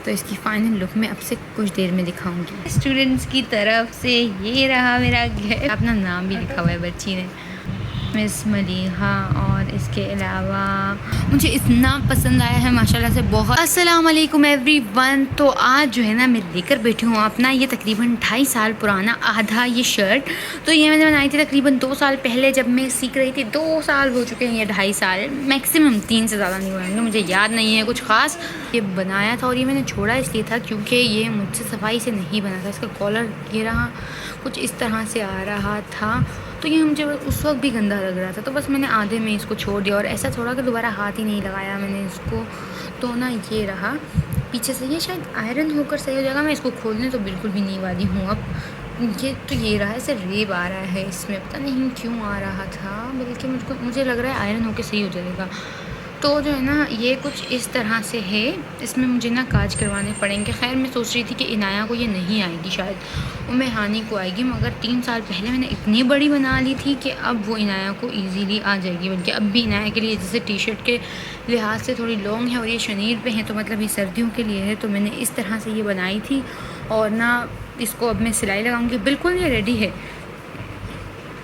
तो इसकी final look मैं अब से कुछ देर में दिखाऊंगी। स्टूडेंट्स की तरफ से ये रहा मेरा गिफ्ट। अपना नाम भी लिखा हुआ है बच्ची ने, मिस मलीहा। और इसके अलावा मुझे इतना पसंद आया है माशाल्लाह से बहुत। अस्सलाम वालेकुम एवरीवन। तो आज जो है ना मैं लेकर बैठी हूँ अपना ये तकरीबन 2.5 साल पुराना आधा ये शर्ट। तो ये मैंने बनाई थी तकरीबन 2 साल पहले जब मैं सीख रही थी। 2 साल हो चुके हैं, ये 2.5 साल मैक्सिमम, 3 से ज़्यादा नहीं होंगे, मुझे याद नहीं है कुछ ख़ास। ये बनाया था और ये मैंने छोड़ा इसलिए था क्योंकि ये मुझसे सफाई से नहीं बना था। इसका कॉलर ये रहा कुछ इस तरह से आ रहा था, तो ये मुझे उस वक्त भी गंदा लग रहा था, तो बस मैंने आधे में इसको छोड़ दिया। और ऐसा छोड़ा कि दोबारा हाथ ही नहीं लगाया मैंने इसको। तो ना ये रहा पीछे से, ये शायद आयरन होकर सही हो जाएगा। मैं इसको खोलने तो बिल्कुल भी नहीं वाली हूँ अब। ये तो ये रहा, ऐसे रेब आ रहा है इसमें, पता नहीं क्यों आ रहा था, बल्कि मुझे लग रहा है आयरन होकर सही हो जाएगा। तो जो है ना ये कुछ इस तरह से है, इसमें मुझे ना काज करवाने पड़ेंगे। खैर मैं सोच रही थी कि इनाया को ये नहीं आएगी शायद, वो मैं हानि को आएगी, मगर 3 साल पहले मैंने इतनी बड़ी बना ली थी कि अब वो इनाया को इजीली आ जाएगी। बल्कि अब भी इनाया के लिए जैसे टी शर्ट के लिहाज से थोड़ी लॉन्ग है और ये शनीर पे है, तो मतलब ये सर्दियों के लिए है। तो मैंने इस तरह से ये बनाई थी और ना इसको अब मैं सिलाई लगाऊंगी। बिल्कुल ये रेडी है,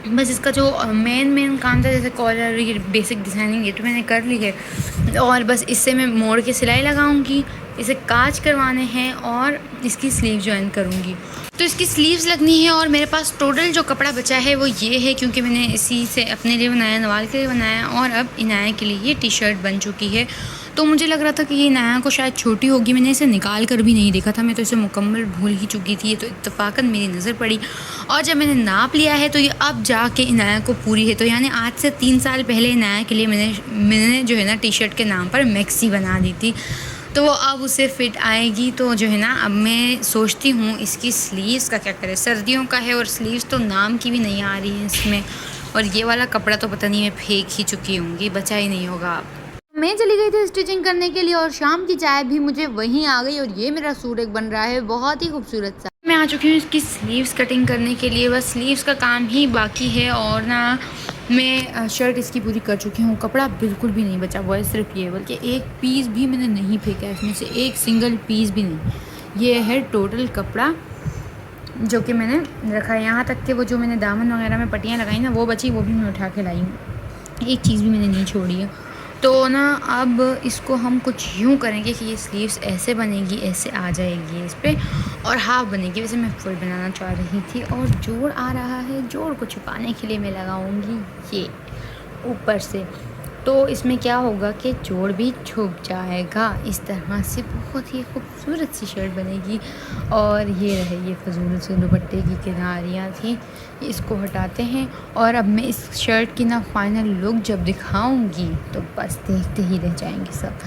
बस इसका जो मेन काम था जैसे कॉलर, ये बेसिक डिज़ाइनिंग ये तो मैंने कर ली है। और बस इससे मैं मोड़ के सिलाई लगाऊंगी, इसे काज करवाने हैं और इसकी स्लीव ज्वाइन करूंगी। तो इसकी स्लीव्स लगनी है और मेरे पास टोटल जो कपड़ा बचा है वो ये है, क्योंकि मैंने इसी से अपने लिए बनाया, नवाल के लिए बनाया और अब इनाया के लिए ये टी शर्ट बन चुकी है। तो मुझे लग रहा था कि ये इनाया को शायद छोटी होगी, मैंने इसे निकाल कर भी नहीं देखा था, मैं तो इसे मुकम्मल भूल ही चुकी थी। ये तो इत्तफाकन मेरी नज़र पड़ी और जब मैंने नाप लिया है तो ये अब जाके इनाया को पूरी है। तो यानी आज से 3 साल पहले इनाया के लिए मैंने जो है ना टी शर्ट के नाम पर मैक्सी बना दी थी, तो वो अब उसे फ़िट आएगी। तो जो है ना अब मैं सोचती हूँ इसकी स्लीव्स का क्या करें, सर्दियों का है और स्लीव्स तो नाम की भी नहीं आ रही है इसमें। और ये वाला कपड़ा तो पता नहीं मैं फेंक ही चुकी होंगी, बचा ही नहीं होगा। मैं चली गई थी स्टिचिंग करने के लिए और शाम की चाय भी मुझे वहीं आ गई और ये मेरा सूट एक बन रहा है बहुत ही खूबसूरत सा। मैं आ चुकी हूँ इसकी स्लीव्स कटिंग करने के लिए, बस स्लीव्स का काम ही बाकी है। और ना मैं शर्ट इसकी पूरी कर चुकी हूँ, कपड़ा बिल्कुल भी नहीं बचा हुआ है, सिर्फ ये, बल्कि एक पीस भी मैंने नहीं फेंका इसमें से, एक सिंगल पीस भी नहीं। ये है टोटल कपड़ा जो कि मैंने रखा है। यहाँ तक कि वो जो मैंने दामन वगैरह में पट्टियाँ लगाई ना वो बची, वो भी मैं उठा के लाई हूँ, एक चीज़ भी मैंने नहीं छोड़ी है। तो ना अब इसको हम कुछ यूँ करेंगे कि ये स्लीव्स ऐसे बनेगी, ऐसे आ जाएगी इस पर, और हाफ बनेगी। वैसे मैं फुल बनाना चाह रही थी। और जोड़ आ रहा है, जोड़ को छुपाने के लिए मैं लगाऊंगी ये ऊपर से। तो इसमें क्या होगा कि जोड़ भी छुप जाएगा, इस तरह से बहुत ही खूबसूरत सी शर्ट बनेगी। और ये रहे ये फजूल से दुपट्टे की किनारियाँ थी, इसको हटाते हैं। और अब मैं इस शर्ट की ना फाइनल लुक जब दिखाऊंगी तो बस देखते ही रह जाएंगे सब।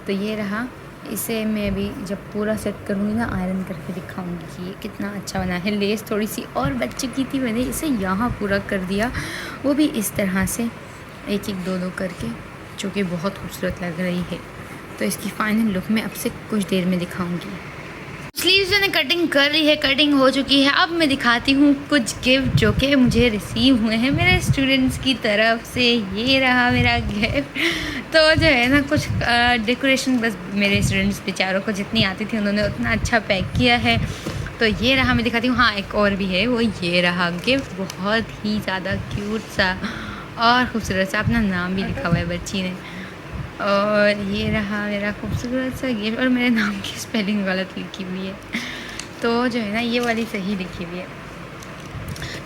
तो ये रहा, इसे मैं अभी जब पूरा सेट करूँगी ना आयरन करके दिखाऊंगी कि ये कितना अच्छा बना है। लेस थोड़ी सी और बच चुकी थी, मैंने इसे यहाँ पूरा कर दिया, वो भी इस तरह से एक एक दो करके, जो कि बहुत खूबसूरत लग रही है। तो इसकी फ़ाइनल लुक मैं अब से कुछ देर में दिखाऊंगी। स्लीव्स मैंने कटिंग कर ली है, कटिंग हो चुकी है। अब मैं दिखाती हूँ कुछ गिफ्ट जो कि मुझे रिसीव हुए हैं मेरे स्टूडेंट्स की तरफ से। ये रहा मेरा गिफ्ट। तो जो है ना कुछ डेकोरेशन बस मेरे स्टूडेंट्स बेचारों को जितनी आती थी उन्होंने उतना अच्छा पैक किया है। तो ये रहा, मैं दिखाती हूँ। हाँ एक और भी है, वो ये रहा गिफ्ट, बहुत ही ज़्यादा क्यूट सा और खूबसूरत सा, अपना नाम भी लिखा हुआ है बच्ची ने। और ये रहा मेरा खूबसूरत सा गिफ्ट, और मेरे नाम की स्पेलिंग गलत लिखी हुई है, तो जो है ना ये वाली सही लिखी हुई है।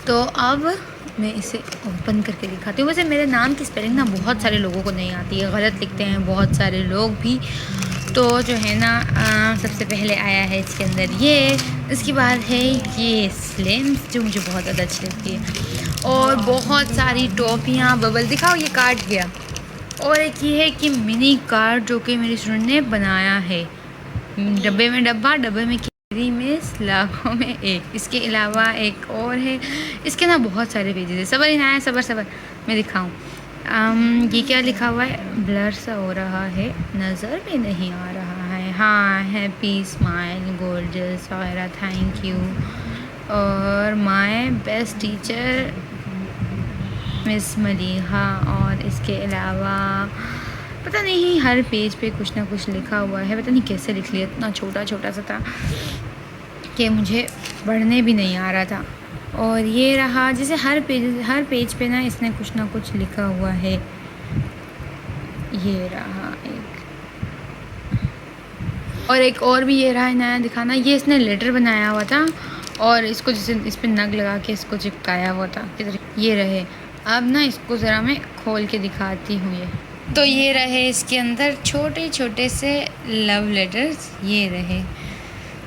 तो अब मैं इसे ओपन करके दिखाती हूँ। वैसे मेरे नाम की स्पेलिंग ना बहुत सारे लोगों को नहीं आती है, गलत लिखते हैं बहुत सारे लोग भी। तो जो है ना सबसे पहले आया है इसके अंदर ये, इसके बाद है ये स्लिम्स जो मुझे बहुत ज़्यादा अच्छी लगती है, और बहुत सारी टॉफ़ियाँ, बबल, दिखाओ ये कार्ड गया। और एक ये है कि मिनी कार्ड जो कि मेरे स्टूडेंट ने बनाया है, डब्बे में डब्बा, डब्बे में कैरी में, लाखों में एक। इसके अलावा एक और है, इसके ना बहुत सारे पेजेस है। सबर इनाया, सबर मैं दिखाऊं। ये क्या लिखा हुआ है, ब्लर सा हो रहा है, नज़र में नहीं आ रहा है। हाँ, हैप्पी स्माइल गोर्जियस वगैरह, थैंक यू, और my best teacher miss Maleeha. और इसके अलावा पता नहीं हर पेज पे कुछ ना कुछ लिखा हुआ है, पता नहीं कैसे लिख लिया, इतना छोटा छोटा सा था कि मुझे पढ़ने भी नहीं आ रहा था। और ये रहा, जैसे हर पेज पे ना इसने कुछ ना कुछ लिखा हुआ है। ये रहा एक और भी ये रहा है नया दिखाना। ये इसने लेटर बनाया हुआ था और इसको जैसे इस पर नग लगा के इसको चिपकाया हुआ था। ये रहे, अब ना इसको ज़रा मैं खोल के दिखाती हूँ। ये तो ये रहे इसके अंदर छोटे छोटे से लव लेटर्स, ये रहे।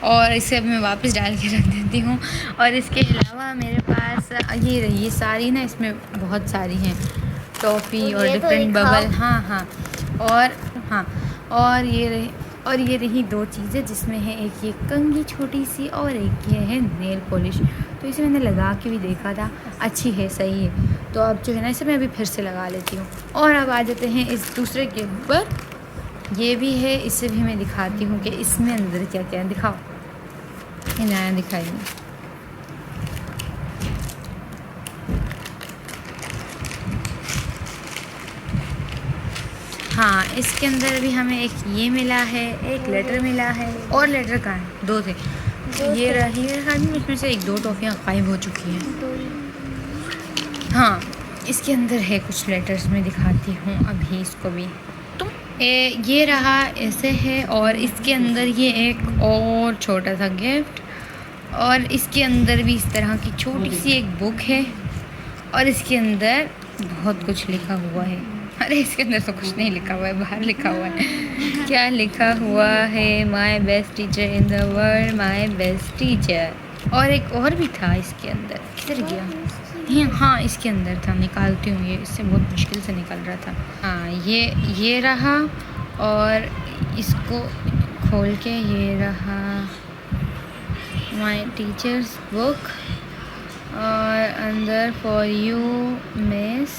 और इसे अब मैं वापस डाल के रख देती हूँ। और इसके अलावा मेरे पास ये रही, ये सारी ना इसमें बहुत सारी हैं टॉफ़ी और डिफरेंट बबल। हाँ और ये रही दो चीज़ें, जिसमें है एक ये कंघी छोटी सी और एक ये है नेल पॉलिश। तो इसे मैंने लगा के भी देखा था, अच्छी है, सही है। तो अब जो है ना इसे मैं अभी फिर से लगा लेती हूँ। और अब आ जाते हैं इस दूसरे गिफ्ट पर। ये भी है, इसे भी मैं दिखाती हूँ कि इसमें अंदर क्या क्या है। दिखाओ, ये नया दिखाएंगे। हाँ, इसके अंदर भी हमें एक ये मिला है, एक लेटर मिला है। और लेटर कहाँ है? दो थे। ये रही इसमें से एक दो टॉफ़ियाँ गायब हो चुकी हैं। हाँ, इसके अंदर है कुछ लेटर्स, मैं दिखाती हूँ अभी इसको भी। तो ये रहा, ऐसे है। और इसके अंदर ये एक और छोटा सा गिफ्ट, और इसके अंदर भी इस तरह की छोटी सी एक बुक है। और इसके अंदर बहुत कुछ लिखा हुआ है। अरे इसके अंदर तो कुछ नहीं लिखा हुआ है, बाहर लिखा हुआ है। क्या लिखा हुआ है? My best teacher in the world, my best teacher. और एक और भी था इसके अंदर, किधर गया? हाँ, इसके अंदर था, निकालती हूँ। ये इससे बहुत मुश्किल से निकल रहा था। हाँ, ये रहा। और इसको खोल के ये रहा माय टीचर्स बुक। और अंदर फॉर यू मिस,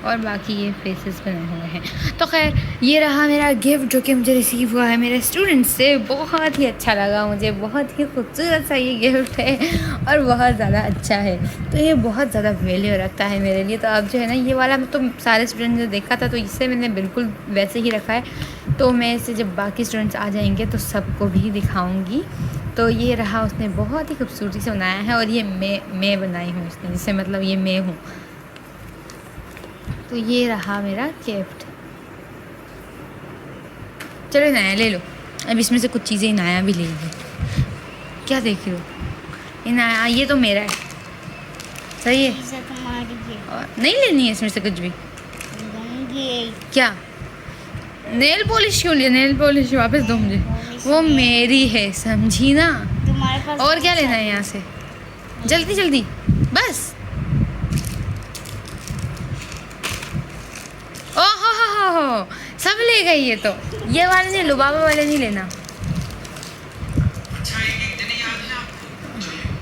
और बाकी ये फेसेस बने हुए हैं। तो खैर, ये रहा मेरा गिफ्ट जो कि मुझे रिसीव हुआ है मेरे स्टूडेंट्स से। बहुत ही अच्छा लगा मुझे, बहुत ही खूबसूरत सा ये गिफ्ट है और बहुत ज़्यादा अच्छा है। तो ये बहुत ज़्यादा वैल्यू रखता है मेरे लिए। तो अब जो है ना, ये वाला तो सारे स्टूडेंट्स ने देखा था, तो इससे मैंने बिल्कुल वैसे ही रखा है। तो मैं इसे जब बाकी स्टूडेंट्स आ जाएंगे तो सबको भी दिखाऊँगी। तो ये रहा, उसने बहुत ही खूबसूरती से बनाया है। और ये मैं बनाई हूँ इसने, जिससे मतलब ये मैं हूँ। तो ये रहा मेरा गिफ्ट। चलो नया ले लो। अब इसमें से कुछ चीज़ें नया भी ले लो। क्या देख रहे हो? ये नया, ये तो मेरा है, सही है। और नहीं लेनी है इसमें से कुछ भी? क्या नेल पॉलिश क्यों लिया? नेल पॉलिश वापस दो मुझे, वो मेरी है, समझी ना? और क्या लेना है यहाँ से? जल्दी जल्दी, बस। ओहो, सब ले गई। ये तो ये वाले नहीं लो, बाबा वाले नहीं लेना।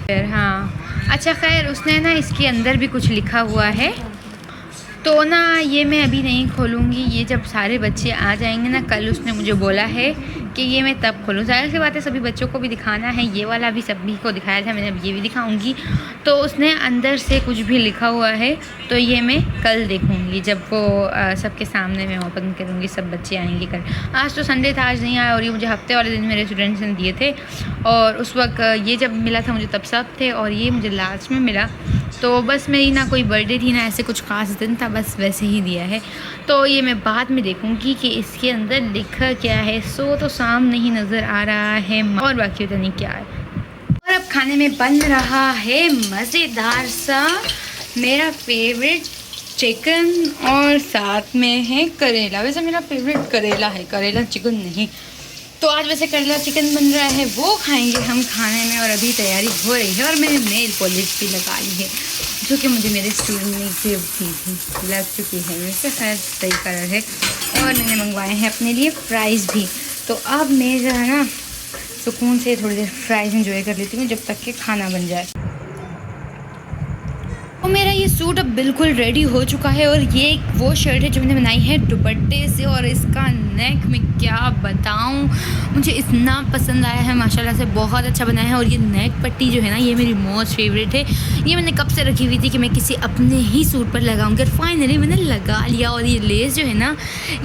फिर हाँ, अच्छा खैर, उसने ना इसके अंदर भी कुछ लिखा हुआ है। तो ना ये मैं अभी नहीं खोलूँगी, ये जब सारे बच्चे आ जाएंगे ना कल, उसने मुझे बोला है कि ये मैं तब खोलूँ। ज़ाहिर सी बात है, सभी बच्चों को भी दिखाना है। ये वाला भी सभी को दिखाया था मैंने, अब ये भी दिखाऊंगी। तो उसने अंदर से कुछ भी लिखा हुआ है, तो ये मैं कल देखूंगी जब वो सबके सामने मैं ओपन करूंगी, सब बच्चे आएंगे कल। आज तो संडे था, आज नहीं आया। और ये मुझे हफ्ते वाले दिन मेरे स्टूडेंट्स ने दिए थे, और उस वक्त ये जब मिला था मुझे तब सब थे, और ये मुझे लास्ट में मिला। तो बस मेरी ना कोई बर्थडे थी ना ऐसे कुछ ख़ास दिन था, बस वैसे ही दिया है। तो ये मैं बाद में देखूंगी कि इसके अंदर लिखा क्या है। सो तो साम नहीं नज़र आ रहा है, और बाकी पता नहीं क्या है। और अब खाने में बन रहा है मज़ेदार सा मेरा फेवरेट चिकन, और साथ में है करेला। वैसे मेरा फेवरेट करेला है, करेला चिकन नहीं। तो आज वैसे करेला चिकन बन रहा है, वो खाएंगे हम खाने में। और अभी तैयारी हो रही है, और मैंने नेल पॉलिश भी लगा ली है, जो कि मुझे मेरे स्टूडेंट ने गिफ्ट दी थी, लग चुकी है वैसे, खैर सही कलर है। और मैंने मंगवाए हैं अपने लिए फ्राइज़ भी। तो अब मैं जो है ना सुकून से थोड़ी देर फ्राइज़ इंजॉय कर लेती हूँ जब तक कि खाना बन जाए। तो मेरा ये सूट अब बिल्कुल रेडी हो चुका है, और ये वो शर्ट है जो मैंने बनाई है दुपट्टे से, और इसका नेक में क्या बताऊं, मुझे इतना पसंद आया है, माशाल्लाह से बहुत अच्छा बना है। और ये नेक पट्टी जो है ना, ये मेरी मोस्ट फेवरेट है। ये मैंने कब से रखी हुई थी कि मैं किसी अपने ही सूट पर लगाऊंगी, और फाइनली मैंने लगा लिया। और ये लेस जो है ना,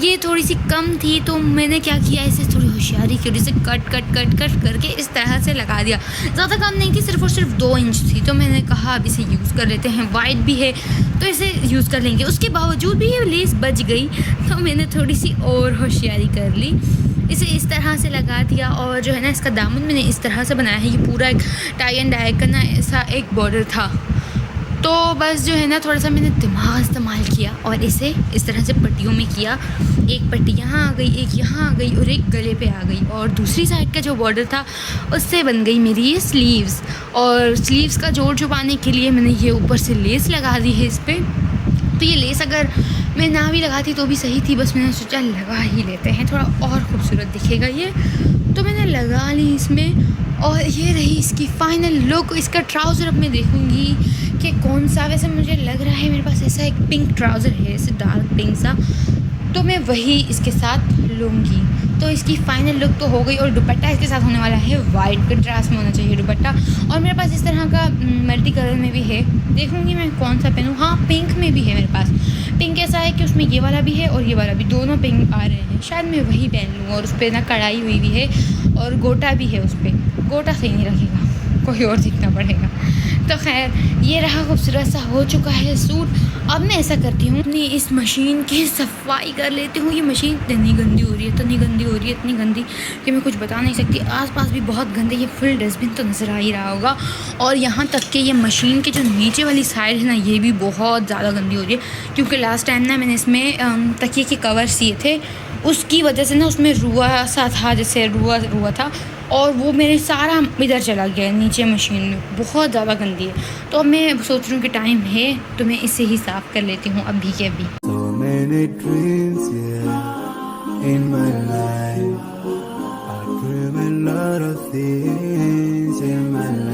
ये थोड़ी सी कम थी, तो मैंने क्या किया, इसे थोड़ी होशियारी की और इसे कट करके इस तरह से लगा दिया। ज़्यादा कम नहीं थी, सिर्फ और सिर्फ 2 इंच थी। तो मैंने कहा अब इसे यूज़ कर लेते हैं, वाइट भी है तो इसे यूज़ कर लेंगे। उसके बावजूद भी ये लेस बच गई, तो मैंने थोड़ी सी और होशियारी कर ली, इसे इस तरह से लगा दिया। और जो है ना, इसका दामन मैंने इस तरह से बनाया है, ये पूरा एक टाई एंड डाई का ना ऐसा एक बॉर्डर था। तो बस जो है ना, थोड़ा सा मैंने दिमाग इस्तेमाल किया और इसे इस तरह से पट्टियों में किया। एक पट्टी यहाँ आ गई, एक यहाँ आ गई और एक गले पे आ गई। और दूसरी साइड का जो बॉर्डर था उससे बन गई मेरी ये स्लीव्स। और स्लीव्स का जोड़ छुपाने के लिए मैंने ये ऊपर से लेस लगा दी है इस पर। तो ये लेस अगर मैं ना भी लगाती तो भी सही थी, बस मैंने सोचा लगा ही लेते हैं, थोड़ा और ख़ूबसूरत दिखेगा ये। तो मैंने लगा ली इसमें, और ये रही इसकी फ़ाइनल लुक। इसका ट्राउज़र अब मैं देखूँगी कि कौन सा, वैसे मुझे लग रहा है मेरे पास ऐसा एक पिंक ट्राउज़र है, ऐसे डार्क पिंक सा, तो मैं वही इसके साथ लूँगी। तो इसकी फ़ाइनल लुक तो हो गई। और दुपट्टा इसके साथ होने वाला है वाइट कंट्रास्ट में होना चाहिए दुपट्टा। और मेरे पास इस तरह का मल्टी कलर में भी है, देखूँगी मैं कौन सा पहनूँ। हाँ, पिंक में भी है मेरे पास। पिंक ऐसा है कि उसमें ये वाला भी है और ये वाला भी, दोनों पिंक आ रहे हैं। शायद मैं वही पहन लूँ। और उस पर ना कढ़ाई हुई भी है और गोटा भी है उस पर। गोटा सही नहीं रखेगा, कोई और सीखना पड़ेगा। तो खैर, ये रहा, खूबसूरत सा हो चुका है सूट। अब मैं ऐसा करती हूँ, अपनी इस मशीन की सफाई कर लेती हूँ। ये मशीन इतनी गंदी हो रही है, इतनी गंदी हो रही है, इतनी गंदी कि मैं कुछ बता नहीं सकती। आसपास भी बहुत गंदे, ये फुल डस्टबिन तो नज़र आ ही रहा होगा। और यहाँ तक कि ये मशीन की जो नीचे वाली साइड है ना, ये भी बहुत ज़्यादा गंदी हो रही है। क्योंकि लास्ट टाइम ना मैंने इसमें तकिए के कवर सिए थे, उसकी वजह से ना उसमें रुआ सा था, जैसे रुआ था, और वो मेरे सारा इधर चला गया नीचे मशीन में, बहुत ज़्यादा गंदी है। तो अब मैं सोच रही हूँ कि टाइम है तो मैं इसे ही साफ़ कर लेती हूँ अभी के अभी। So many dreams, yeah, in my life. I dream a lot of things in my life.